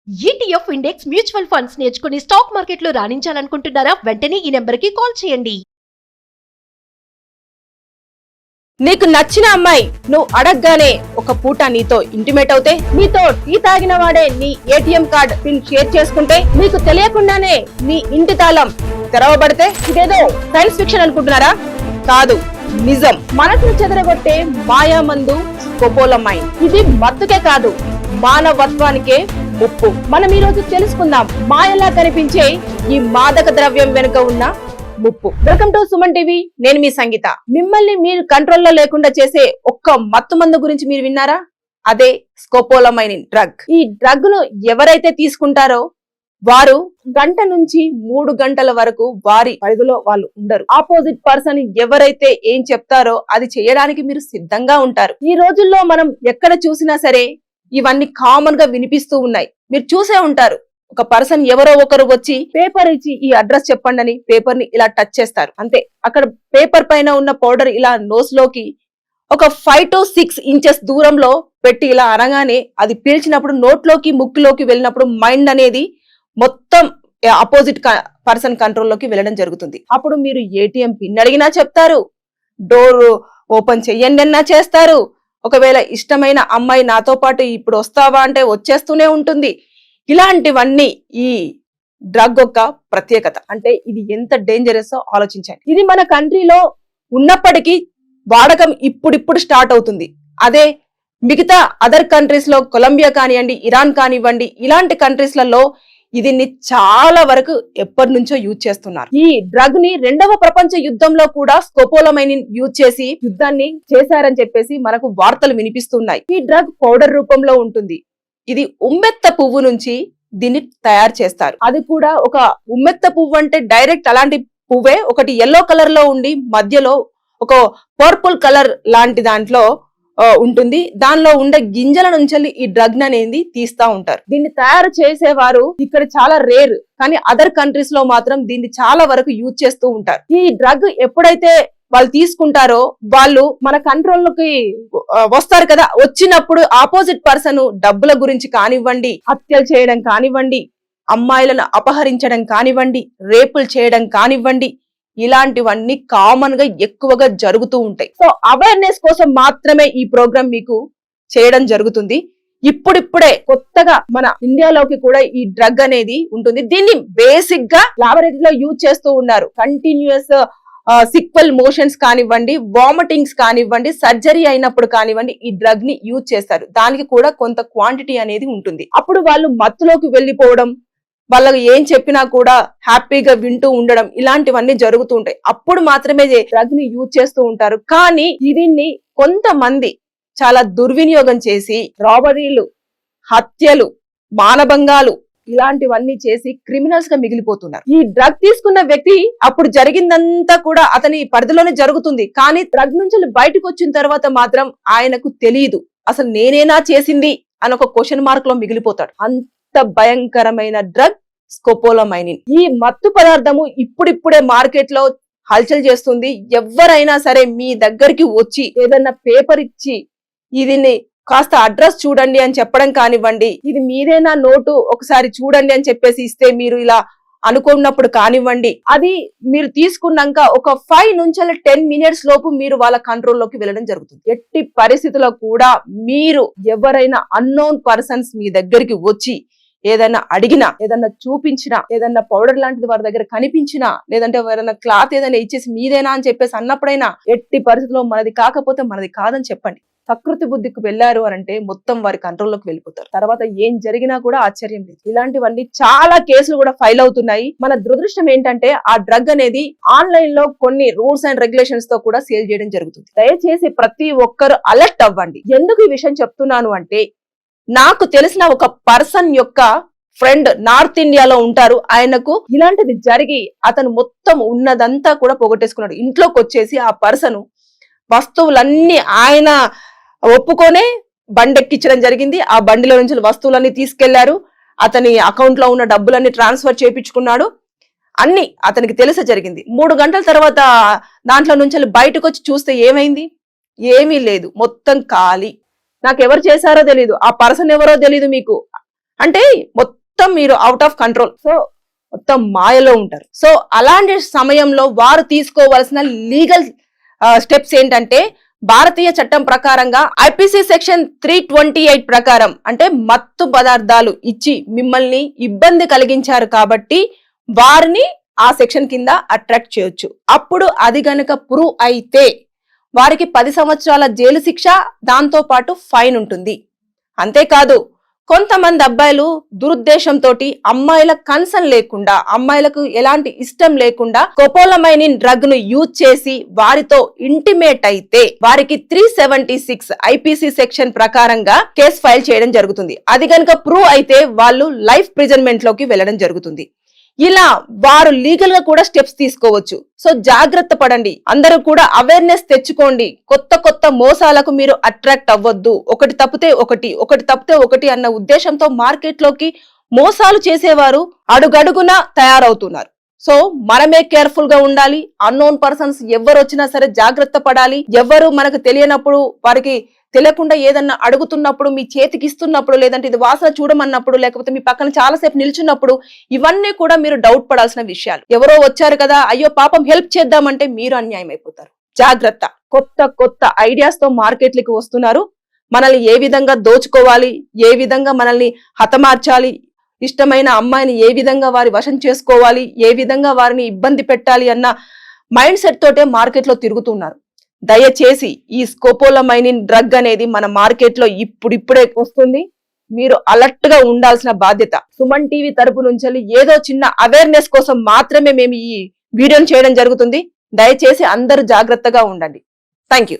ETF index mutual funds నేర్చుకుని stock మార్కెట్లో రాణించాలనుకుంటున్నారా? వెంటనే ఈ నెంబర్కి కాల్ చేయండి. నీకు నచ్చిన అమ్మాయి నువ్వు అడగగానే ఒక పూట నీతో ఇంటిమేట్ అవుతే, నీతో టీ తాగిన వాడే నీ ఏటీఎం కార్డ్ పిన్ షేర్ చేసుకుంటే, నీకు తెలియకుండానే నీ ఇంటి తాళం తెరవబడితే, ఇదేదో సైన్స్ ఫిక్షన్ అనుకుంటున్నారా? కాదు, నిజం. మనసును చెదరగొట్టే మాయామందు స్కోపోలమైన్. ఇది మత్తుకే కాదు, మానవత్వానికే ముప్పు. మనం ఈ రోజు తెలుసుకుందాం మాయలా కనిపించే ఈ మాదక ద్రవ్యం వెనుక ఉన్న ముప్పు. Welcome to Suman TV. నేను మీ సంగీత. మిమ్మల్ని మీరు కంట్రోల్లో లేకుండా చేసే ఒక్క మత్తు మందు గురించి మీరు విన్నారా? అదే స్కోపోలమైన్ డ్రగ్. ఈ డ్రగ్ ను ఎవరైతే తీసుకుంటారో వారు గంట నుంచి 3 గంటల వరకు వారి పరిధిలో వాళ్ళు ఉండరు. ఆపోజిట్ పర్సన్ ఎవరైతే ఏం చెప్తారో అది చేయడానికి మీరు సిద్ధంగా ఉంటారు. ఈ రోజుల్లో మనం ఎక్కడ చూసినా సరే ఇవన్నీ కామన్ గా వినిపిస్తూ ఉన్నాయి. మీరు చూసే ఉంటారు, ఒక పర్సన్ ఎవరో ఒకరు వచ్చి పేపర్ ఇచ్చి ఈ అడ్రస్ చెప్పండి అని పేపర్ ని ఇలా టచ్ చేస్తారు. అంతే, అక్కడ పేపర్ పైన ఉన్న పౌడర్ ఇలా నోస్ లోకి ఒక 5 to 6 ఇంచెస్ దూరంలో పెట్టి ఇలా అనగానే అది పీల్చినప్పుడు నోట్లోకి ముక్కులోకి వెళ్ళినప్పుడు మైండ్ అనేది మొత్తం అపోజిట్ పర్సన్ కంట్రోల్లోకి వెళ్ళడం జరుగుతుంది. అప్పుడు మీరు ఏటీఎం పిన్ అడిగినా చెప్తారు, డోర్ ఓపెన్ చెయ్యండి అన్నా చేస్తారు. ఒకవేళ ఇష్టమైన అమ్మాయి నాతో పాటు ఇప్పుడు వస్తావా అంటే వచ్చేస్తూనే ఉంటుంది. ఇలాంటివన్నీ ఈ డ్రగ్ యొక్క ప్రత్యేకత. అంటే ఇది ఎంత డేంజరస్ ఆలోచించండి. ఇది మన కంట్రీలో ఉన్నప్పటికీ వాడకం ఇప్పుడిప్పుడు స్టార్ట్ అవుతుంది. అదే మిగతా అదర్ కంట్రీస్ లో, కొలంబియా కానివ్వండి, ఇరాన్ కానివ్వండి, ఇలాంటి కంట్రీస్లలో దీన్ని చాలా వరకు ఎప్పటి నుంచో యూజ్ చేస్తున్నారు. ఈ డ్రగ్ ని 2వ ప్రపంచ యుద్ధంలో కూడా స్కోపోలమైన్ యూజ్ చేసి యుద్ధాన్ని చేశారని చెప్పేసి మనకు వార్తలు వినిపిస్తున్నాయి. ఈ డ్రగ్ పౌడర్ రూపంలో ఉంటుంది. ఇది ఉమ్మెత్త పువ్వు నుంచి దీన్ని తయారు చేస్తారు. అది కూడా ఒక ఉమ్మెత్త పువ్వు అంటే డైరెక్ట్ అలాంటి పువ్వే, ఒకటి ఎల్లో కలర్ లో ఉండి మధ్యలో ఒక పర్పుల్ కలర్ లాంటి దాంట్లో ఉంటుంది. దానిలో ఉండే గింజల నుంచి ఈ డ్రగ్ అనేది తీస్తా ఉంటారు. దీన్ని తయారు చేసేవారు ఇక్కడ చాలా రేర్, కానీ అదర్ కంట్రీస్ లో మాత్రం దీన్ని చాలా వరకు యూజ్ చేస్తూ ఉంటారు. ఈ డ్రగ్ ఎప్పుడైతే వాళ్ళు తీసుకుంటారో వాళ్ళు మన కంట్రోల్లోకి వస్తారు కదా. వచ్చినప్పుడు ఆపోజిట్ పర్సన్ డబ్బుల గురించి కానివ్వండి, హత్యలు చేయడం కానివ్వండి, అమ్మాయిలను అపహరించడం కానివ్వండి, రేపులు చేయడం కానివ్వండి, ఇలాంటివన్నీ కామన్ గా ఎక్కువగా జరుగుతూ ఉంటాయి. సో అవేర్నెస్ కోసం మాత్రమే ఈ ప్రోగ్రామ్ మీకు చేయడం జరుగుతుంది. ఇప్పుడిప్పుడే కొత్తగా మన ఇండియాలోకి కూడా ఈ డ్రగ్ అనేది ఉంటుంది. దీన్ని బేసిక్ గా లాబొరేటరీలో యూజ్ చేస్తూ ఉన్నారు. కంటిన్యూస్ సిక్వల్ మోషన్స్ కానివ్వండి, వామిటింగ్స్ కానివ్వండి, సర్జరీ అయినప్పుడు కానివ్వండి ఈ డ్రగ్ ని యూజ్ చేస్తారు. దానికి కూడా కొంత క్వాంటిటీ అనేది ఉంటుంది. అప్పుడు వాళ్ళు మత్తులోకి వెళ్ళిపోవడం, వాళ్ళకి ఏం చెప్పినా కూడా హ్యాపీగా వింటూ ఉండడం, ఇలాంటివన్నీ జరుగుతూ ఉంటాయి. అప్పుడు మాత్రమే డ్రగ్ ని యూజ్ చేస్తూ ఉంటారు. కానీ దీన్ని కొంతమంది చాలా దుర్వినియోగం చేసి రాబరీలు, హత్యలు, మానభంగాలు ఇలాంటివన్నీ చేసి క్రిమినల్స్ గా మిగిలిపోతున్నారు. ఈ డ్రగ్ తీసుకున్న వ్యక్తి అప్పుడు జరిగిందంతా కూడా అతని పరిధిలోనే జరుగుతుంది. కానీ డ్రగ్ నుంచి బయటకు వచ్చిన తర్వాత మాత్రం ఆయనకు తెలియదు అసలు నేనేనా చేసింది అని ఒక క్వశ్చన్ మార్క్ లో మిగిలిపోతాడు. అంత భయంకరమైన డ్రగ్ స్కోపోలమైన్. ఈ మత్తు పదార్థము ఇప్పుడిప్పుడే మార్కెట్ లో హల్చల్ చేస్తుంది. ఎవరైనా సరే మీ దగ్గరికి వచ్చి ఏదన్నా పేపర్ ఇచ్చి దీన్ని కాస్త అడ్రస్ చూడండి అని చెప్పడం కానివ్వండి, ఇది మీదేనా నోటు ఒకసారి చూడండి అని చెప్పేసి ఇస్తే మీరు ఇలా అనుకున్నప్పుడు కానివ్వండి, అది మీరు తీసుకున్నాక ఒక 5 నుంచి 10 మినిట్స్ లోపు మీరు వాళ్ళ కంట్రోల్లోకి వెళ్ళడం జరుగుతుంది. ఎట్టి పరిస్థితుల్లో కూడా మీరు ఎవరైనా అన్నోన్ పర్సన్స్ మీ దగ్గరికి వచ్చి ఏదైనా అడిగినా, ఏదన్నా చూపించినా, ఏదన్నా పౌడర్ లాంటిది వారి దగ్గర కనిపించినా, లేదంటే ఎవరైనా క్లాత్ ఏదైనా ఇచ్చేసి మీదేనా అని చెప్పేసి అన్నప్పుడైనా ఎట్టి పరిస్థితుల్లో మనది కాకపోతే మనది కాదని చెప్పండి. ప్రకృతి బుద్ధికి వెళ్లారు అంటే మొత్తం వారి కంట్రోల్లోకి వెళ్ళిపోతారు. తర్వాత ఏం జరిగినా కూడా ఆశ్చర్యం లేదు. ఇలాంటివన్నీ చాలా కేసులు కూడా ఫైల్ అవుతున్నాయి. మన దురదృష్టం ఏంటంటే ఆ డ్రగ్ అనేది ఆన్లైన్ లో కొన్ని రూల్స్ అండ్ రెగ్యులేషన్స్ తో కూడా సేల్ చేయడం జరుగుతుంది. దయచేసి ప్రతి ఒక్కరు అలర్ట్ అవ్వండి. ఎందుకు ఈ విషయం చెప్తున్నాను అంటే, నాకు తెలిసిన ఒక పర్సన్ యొక్క ఫ్రెండ్ నార్త్ ఇండియాలో ఉంటారు. ఆయనకు ఇలాంటిది జరిగి అతను మొత్తం ఉన్నదంతా కూడా పోగొట్టేసుకున్నాడు. ఇంట్లోకి వచ్చేసి ఆ పర్సన్ వస్తువులన్నీ ఆయన ఒప్పుకొనే బండెక్కించడం జరిగింది. ఆ బండిలో నుంచి వస్తువులన్నీ తీసుకెళ్లారు. అతని అకౌంట్ లో ఉన్న డబ్బులన్నీ ట్రాన్స్ఫర్ చేయించుకున్నాడు. అన్ని అతనికి తెలిసే జరిగింది. 3 గంటల తర్వాత దాంట్లో నుంచి బయటకు వచ్చి చూస్తే ఏమైంది? ఏమీ లేదు, మొత్తం ఖాళీ. నాకు ఎవరు చేశారో తెలియదు, ఆ పర్సన్ ఎవరో తెలియదు మీకు. అంటే మొత్తం మీరు అవుట్ ఆఫ్ కంట్రోల్, సో మొత్తం మాయలో ఉంటారు. సో అలాంటి సమయంలో వారు తీసుకోవాల్సిన లీగల్ స్టెప్స్ ఏంటంటే, భారతీయ చట్టం ప్రకారంగా ఐపీసీ సెక్షన్ 328 ప్రకారం, అంటే మత్తు పదార్థాలు ఇచ్చి మిమ్మల్ని ఇబ్బంది కలిగించారు కాబట్టి వారిని ఆ సెక్షన్ కింద అట్రాక్ట్ చేయొచ్చు. అప్పుడు అది గనక ప్రూవ్ అయితే వారికి 10 సంవత్సరాల జైలు శిక్ష, దాంతో పాటు ఫైన్ ఉంటుంది. అంతేకాదు కొంతమంది అబ్బాయిలు దురుద్దేశంతో అమ్మాయిల కన్సర్న్ లేకుండా, అమ్మాయిలకు ఎలాంటి ఇష్టం లేకుండా స్కోపోలమైన్ డ్రగ్ ను యూజ్ చేసి వారితో ఇంటిమేట్ అయితే వారికి 376 ఐపీసీ సెక్షన్ ప్రకారంగా కేసు ఫైల్ చేయడం జరుగుతుంది. అది గనుక ప్రూవ్ అయితే వాళ్ళు లైఫ్ ప్రిజన్మెంట్ లోకి వెళ్ళడం జరుగుతుంది. ఇలా వారు లీగల్ గా కూడా స్టెప్స్ తీసుకోవచ్చు. సో జాగ్రత్త పడండి, అందరూ కూడా అవేర్నెస్ తెచ్చుకోండి. కొత్త కొత్త మోసాలకు మీరు అట్రాక్ట్ అవ్వద్దు. ఒకటి తప్పితే ఒకటి అన్న ఉద్దేశంతో మార్కెట్ లోకి మోసాలు చేసేవారు అడుగడుగునా తయారవుతున్నారు. సో మనమే కేర్ఫుల్ గా ఉండాలి. అన్నోన్ పర్సన్స్ ఎవరు వచ్చినా సరే జాగ్రత్త పడాలి. ఎవరు మనకు తెలియనప్పుడు, వారికి తెలియకుండా ఏదన్నా అడుగుతున్నప్పుడు, మీ చేతికి ఇస్తున్నప్పుడు, లేదంటే ఇది వాసన చూడమన్నప్పుడు, లేకపోతే మీ పక్కన చాలాసేపు నిల్చున్నప్పుడు, ఇవన్నీ కూడా మీరు డౌట్ పడాల్సిన విషయాలు. ఎవరో వచ్చారు కదా, అయ్యో పాపం హెల్ప్ చేద్దామంటే మీరు అన్యాయం అయిపోతారు. జాగ్రత్త. కొత్త కొత్త ఐడియాస్ తో మార్కెట్లకి వస్తున్నారు. మనల్ని ఏ విధంగా దోచుకోవాలి, ఏ విధంగా మనల్ని హతమార్చాలి, ఇష్టమైన అమ్మాయిని ఏ విధంగా వారి వశం చేసుకోవాలి, ఏ విధంగా వారిని ఇబ్బంది పెట్టాలి అన్న మైండ్ సెట్ తోటే మార్కెట్ లో తిరుగుతున్నారు. దయచేసి ఈ స్కోపోలమైన్ డ్రగ్ అనేది మన మార్కెట్ లో ఇప్పుడిప్పుడే వస్తుంది. మీరు అలర్ట్ గా ఉండాల్సిన బాధ్యత. సుమన్ టీవీ తరపు నుంచి ఏదో చిన్న అవేర్నెస్ కోసం మాత్రమే మేము ఈ వీడియోని చేయడం జరుగుతుంది. దయచేసి అందరూ జాగ్రత్తగా ఉండండి. Thank you.